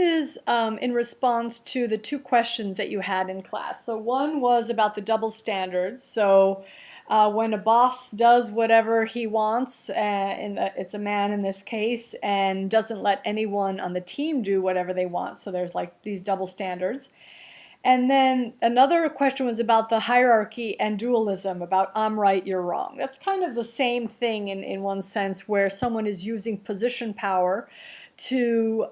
is in response to the two questions that you had in class. So one was about the double standards. So when a boss does whatever he wants, it's a man in this case, and doesn't let anyone on the team do whatever they want. So there's like these double standards. And then another question was about the hierarchy and dualism, about I'm right, you're wrong. That's kind of the same thing in one sense, where someone is using position power to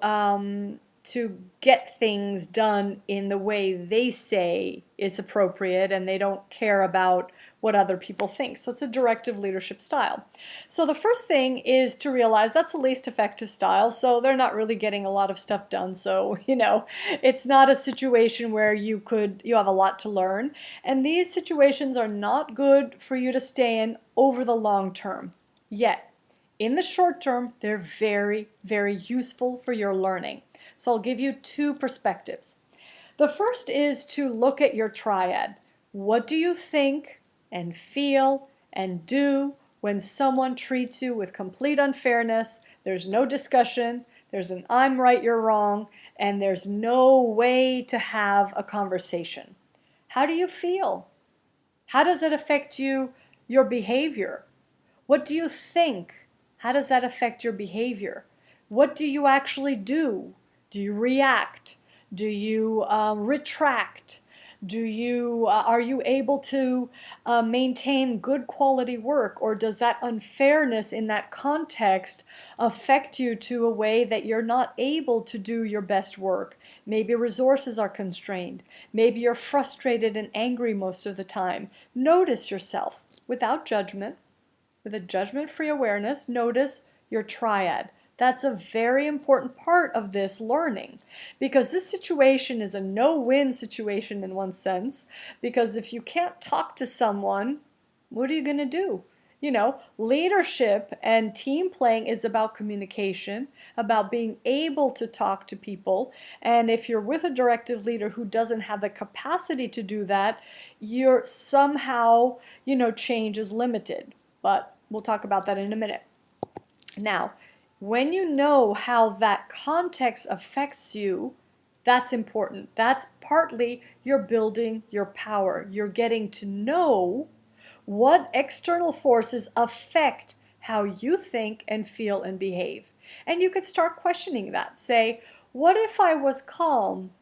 get things done in the way they say is appropriate, and they don't care about what other people think. So it's a directive leadership style. So the first thing is to realize that's the least effective style, so they're not really getting a lot of stuff done. So, it's not a situation where you have a lot to learn, and these situations are not good for you to stay in over the long term. Yet, in the short term, they're very, very useful for your learning. So I'll give you two perspectives. The first is to look at your triad. What do you think and feel and do when someone treats you with complete unfairness? There's no discussion, there's an I'm right, you're wrong, and there's no way to have a conversation. How do you feel? How does it affect your behavior? What do you think? How does that affect your behavior? What do you actually do? Do you react? Do you retract? Are you able to maintain good quality work, or does that unfairness in that context affect you to a way that you're not able to do your best work? Maybe resources are constrained. Maybe you're frustrated and angry most of the time. Notice yourself without judgment, with a judgment-free awareness. Notice your triad. That's a very important part of this learning, because this situation is a no-win situation in one sense, because if you can't talk to someone, what are you going to do? Leadership and team playing is about communication, about being able to talk to people, and if you're with a directive leader who doesn't have the capacity to do that, you're somehow, change is limited. But we'll talk about that in a minute. Now, when you know how that context affects you, that's important. That's partly you're building your power. You're getting to know what external forces affect how you think and feel and behave. And you could start questioning that. Say, what if I was calm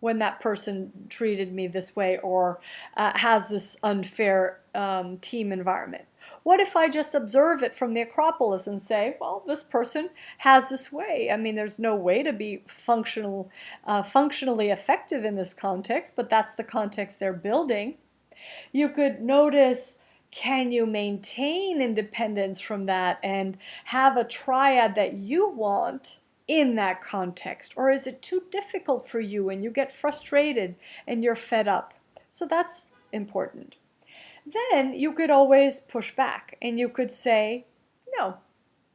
when that person treated me this way, or has this unfair team environment? What if I just observe it from the Acropolis and say, well, this person has this way. I mean, there's no way to be functionally effective in this context, but that's the context they're building. You could notice, can you maintain independence from that and have a triad that you want in that context? Or is it too difficult for you and you get frustrated and you're fed up? So that's important. Then you could always push back and you could say, no,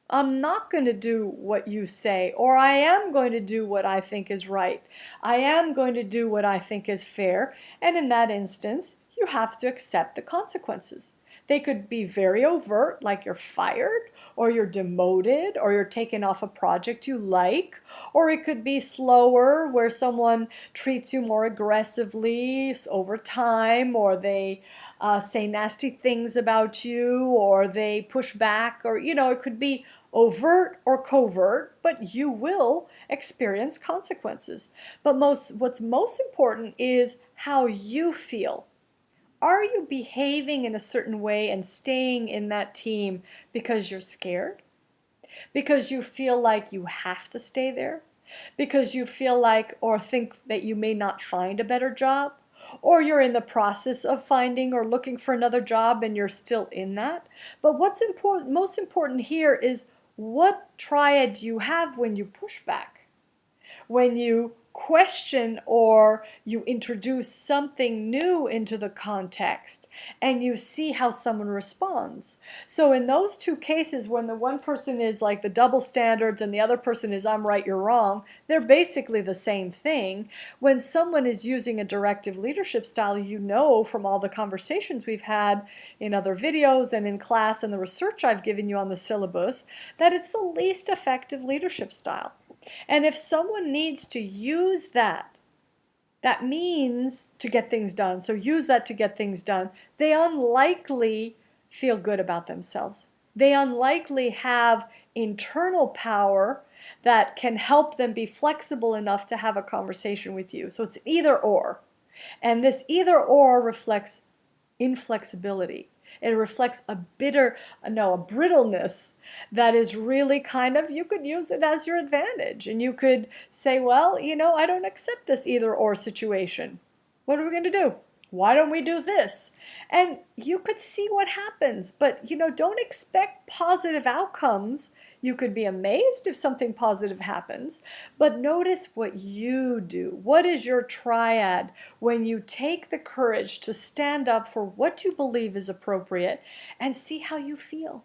I'm not going to do what you say, or I am going to do what I think is right. I am going to do what I think is fair. And in that instance, you have to accept the consequences. They could be very overt, like you're fired, or you're demoted, or you're taken off a project you like, or it could be slower, where someone treats you more aggressively over time, or they say nasty things about you, or they push back, or, it could be overt or covert, but you will experience consequences. But what's most important is how you feel. Are you behaving in a certain way and staying in that team because you're scared? Because you feel like you have to stay there? Because you feel like or think that you may not find a better job? Or you're in the process of finding or looking for another job and you're still in that? But what's most important here is, what triad do you have when you push back? When you question or you introduce something new into the context and you see how someone responds. So in those two cases, when the one person is like the double standards and the other person is I'm right, you're wrong, they're basically the same thing. When someone is using a directive leadership style, from all the conversations we've had in other videos and in class and the research I've given you on the syllabus, that it's the least effective leadership style. And if someone needs to use that, that means to get things done. So use that to get things done. They unlikely feel good about themselves. They unlikely have internal power that can help them be flexible enough to have a conversation with you. So it's either or. And this either or reflects inflexibility. It reflects a brittleness that is really kind of, you could use it as your advantage. And you could say, well, I don't accept this either or situation. What are we going to do? Why don't we do this? And you could see what happens, but don't expect positive outcomes. You could be amazed if something positive happens, but notice what you do. What is your triad when you take the courage to stand up for what you believe is appropriate and see how you feel?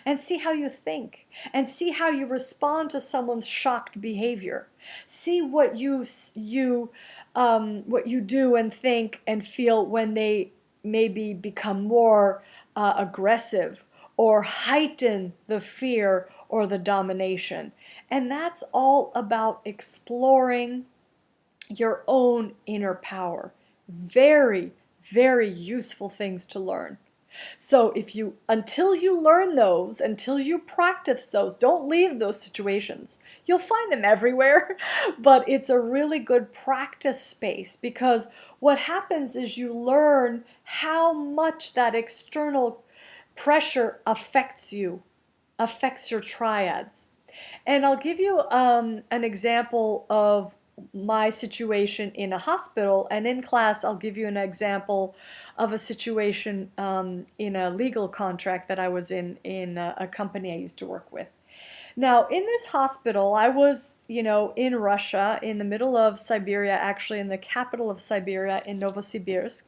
And see how you think, and see how you respond to someone's shocked behavior. See what you do and think and feel when they maybe become more aggressive or heighten the fear or the domination. And that's all about exploring your own inner power. Very, very useful things to learn. So until you learn those, until you practice those, don't leave those situations. You'll find them everywhere, but it's a really good practice space, because what happens is you learn how much that external pressure affects you, affects your triads. And I'll give you an example of my situation in a hospital, and in class I'll give you an example of a situation in a legal contract that I was in a company I used to work with. Now, in this hospital, I was, in Russia, in the middle of Siberia, actually in the capital of Siberia, in Novosibirsk.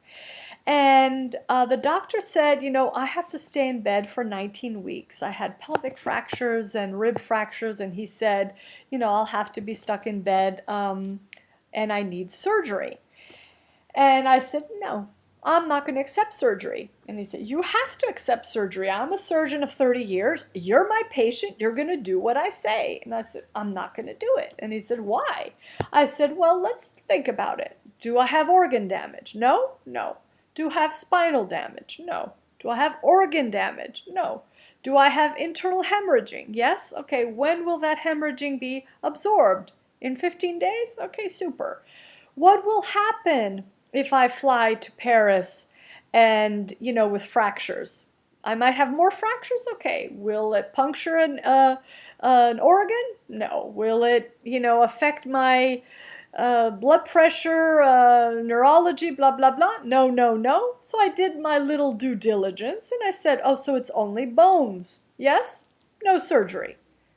And the doctor said, I have to stay in bed for 19 weeks. I had pelvic fractures and rib fractures, and he said, I'll have to be stuck in bed, and I need surgery. And I said, no, I'm not going to accept surgery. And he said, you have to accept surgery. I'm a surgeon of 30 years. You're my patient. You're going to do what I say. And I said, I'm not going to do it. And he said, why? I said, well, let's think about it. Do I have organ damage? No? No. Do I have spinal damage? No. Do I have organ damage? No. Do I have internal hemorrhaging? Yes? Okay, when will that hemorrhaging be absorbed? In 15 days? Okay, super. What will happen if I fly to Paris and, with fractures? I might have more fractures? Okay. Will it puncture an organ? No. Will it, affect my blood pressure, neurology, blah, blah, blah? No, no, no. So I did my little due diligence and I said, oh, so it's only bones. Yes? No surgery.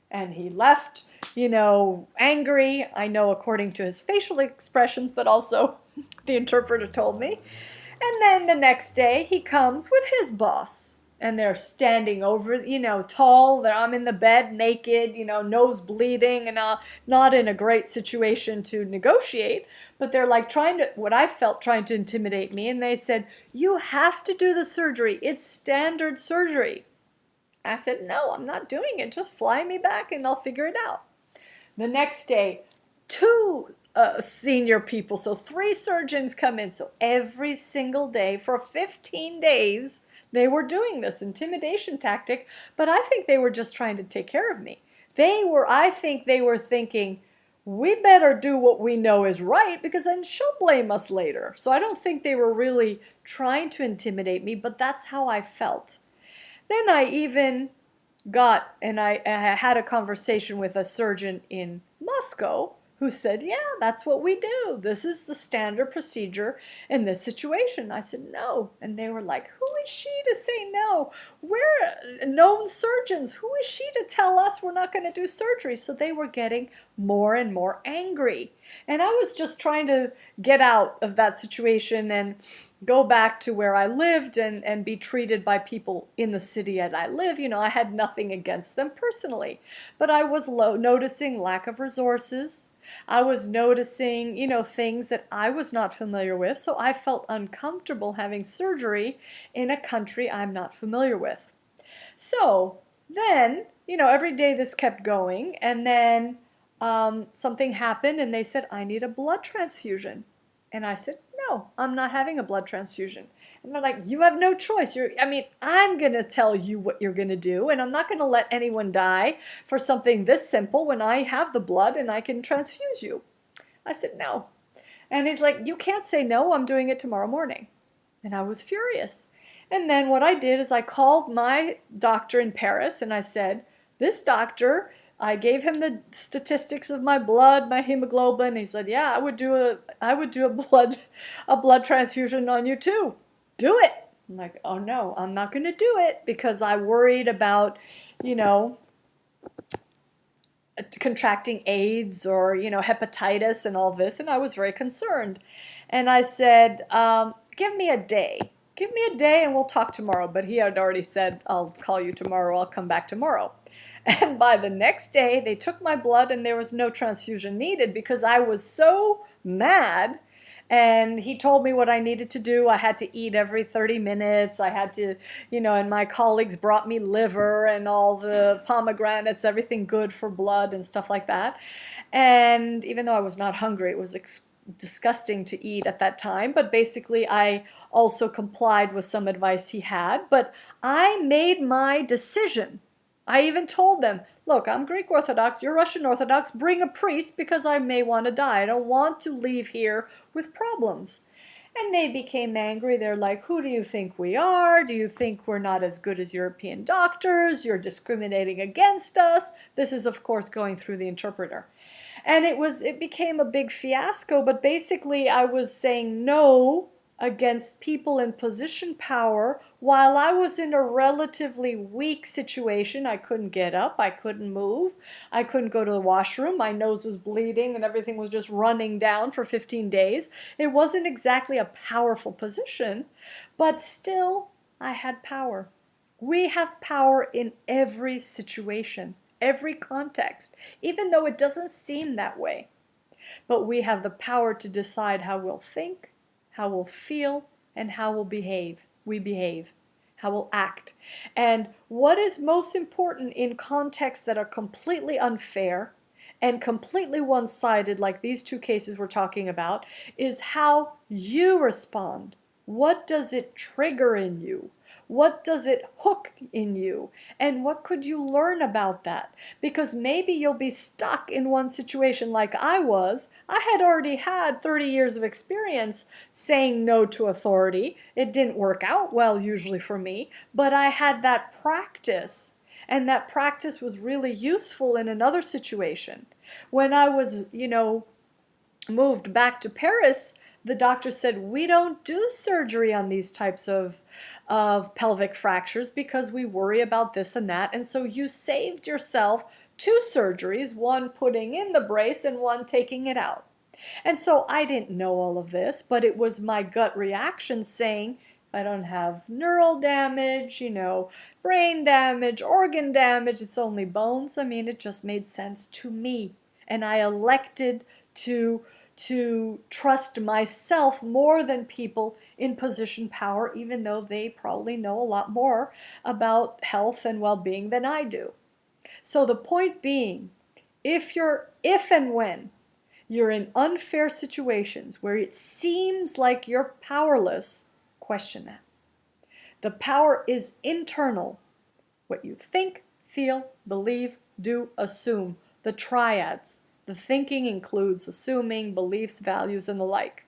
And he left, angry, I know according to his facial expressions, but also the interpreter told me. And then the next day he comes with his boss. And they're standing over, tall. I'm in the bed naked, nose bleeding, and not in a great situation to negotiate. But they're like what I felt trying to intimidate me. And they said, you have to do the surgery. It's standard surgery. I said, no, I'm not doing it. Just fly me back and I'll figure it out. The next day, two senior people, so 3 surgeons come in. So every single day for 15 days, they were doing this intimidation tactic, but I think they were just trying to take care of me. I think they were thinking, we better do what we know is right because then she'll blame us later. So I don't think they were really trying to intimidate me, but that's how I felt. Then I even I had a conversation with a surgeon in Moscow who said, yeah, that's what we do. This is the standard procedure in this situation. I said, no. And they were like, who is she to say no? We're known surgeons. Who is she to tell us we're not going to do surgery? So they were getting more and more angry. And I was just trying to get out of that situation and go back to where I lived and be treated by people in the city that I live. I had nothing against them personally, but I was noticing lack of resources. I was noticing, things that I was not familiar with, so I felt uncomfortable having surgery in a country I'm not familiar with. So then, every day this kept going, and then something happened and they said, I need a blood transfusion. And I said, no, I'm not having a blood transfusion. And they're like, you have no choice. I'm going to tell you what you're going to do, and I'm not going to let anyone die for something this simple when I have the blood and I can transfuse you. I said, no. And he's like, you can't say no, I'm doing it tomorrow morning. And I was furious. And then what I did is I called my doctor in Paris and I said, this doctor, I gave him the statistics of my blood, my hemoglobin. He said, yeah, I would do a blood transfusion on you too. Do it. I'm like, oh no, I'm not going to do it because I worried about, contracting AIDS or, hepatitis and all this, and I was very concerned. And I said, give me a day. Give me a day and we'll talk tomorrow. But he had already said, I'll call you tomorrow, I'll come back tomorrow. And by the next day, they took my blood and there was no transfusion needed because I was so mad. And he told me what I needed to do. I had to eat every 30 minutes. I had to, and my colleagues brought me liver and all the pomegranates, everything good for blood and stuff like that. And even though I was not hungry, it was disgusting to eat at that time. But basically, I also complied with some advice he had. But I made my decision. I even told them, look, I'm Greek Orthodox, you're Russian Orthodox, bring a priest because I may want to die. I don't want to leave here with problems. And they became angry. They're like, who do you think we are? Do you think we're not as good as European doctors? You're discriminating against us. This is, of course, going through the interpreter. And it became a big fiasco, but basically I was saying no against people in position power while I was in a relatively weak situation. I couldn't get up, I couldn't move, I couldn't go to the washroom, my nose was bleeding and everything was just running down for 15 days. It wasn't exactly a powerful position, but still I had power. We have power in every situation, every context, even though it doesn't seem that way. But we have the power to decide how we'll think, how we'll feel, and how we'll behave. How we'll act. And what is most important in contexts that are completely unfair and completely one-sided, like these two cases we're talking about, is how you respond. What does it trigger in you? What does it hook in you? And what could you learn about that? Because maybe you'll be stuck in one situation like I was. I had already had 30 years of experience saying no to authority. It didn't work out well usually for me, but I had that practice. And that practice was really useful in another situation. When I was, moved back to Paris, the doctor said, we don't do surgery on these types of pelvic fractures because we worry about this and that. And so you saved yourself 2 surgeries, one putting in the brace and one taking it out. And so I didn't know all of this, but it was my gut reaction saying, if I don't have neural damage, brain damage, organ damage, it's only bones. It just made sense to me. And I elected to trust myself more than people in position power, even though they probably know a lot more about health and well-being than I do. So the point being, if and when you're in unfair situations where it seems like you're powerless, question that. The power is internal. What you think, feel, believe, do, assume. The triads. The thinking includes assuming, beliefs, values, and the like.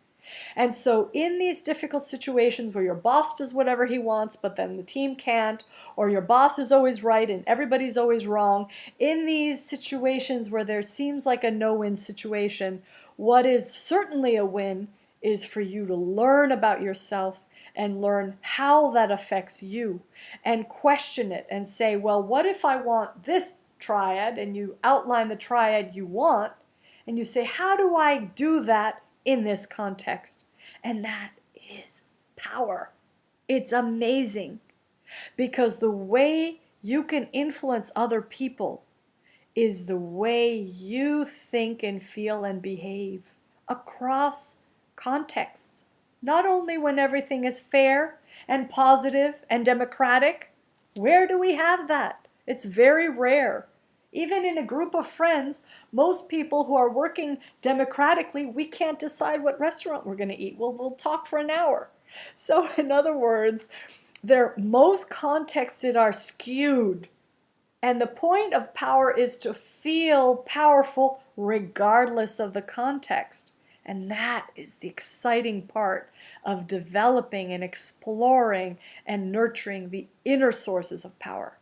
And so in these difficult situations where your boss does whatever he wants, but then the team can't, or your boss is always right and everybody's always wrong, in these situations where there seems like a no-win situation, what is certainly a win is for you to learn about yourself and learn how that affects you and question it and say, well, what if I want this triad? And you outline the triad you want and you say, how do I do that in this context? And that is power. It's amazing because the way you can influence other people is the way you think and feel and behave across contexts. Not only when everything is fair and positive and democratic. Where do we have that? It's very rare. Even in a group of friends, most people who are working democratically, we can't decide what restaurant we're going to eat. We'll talk for an hour. So in other words, most contexts are skewed. And the point of power is to feel powerful regardless of the context. And that is the exciting part of developing and exploring and nurturing the inner sources of power.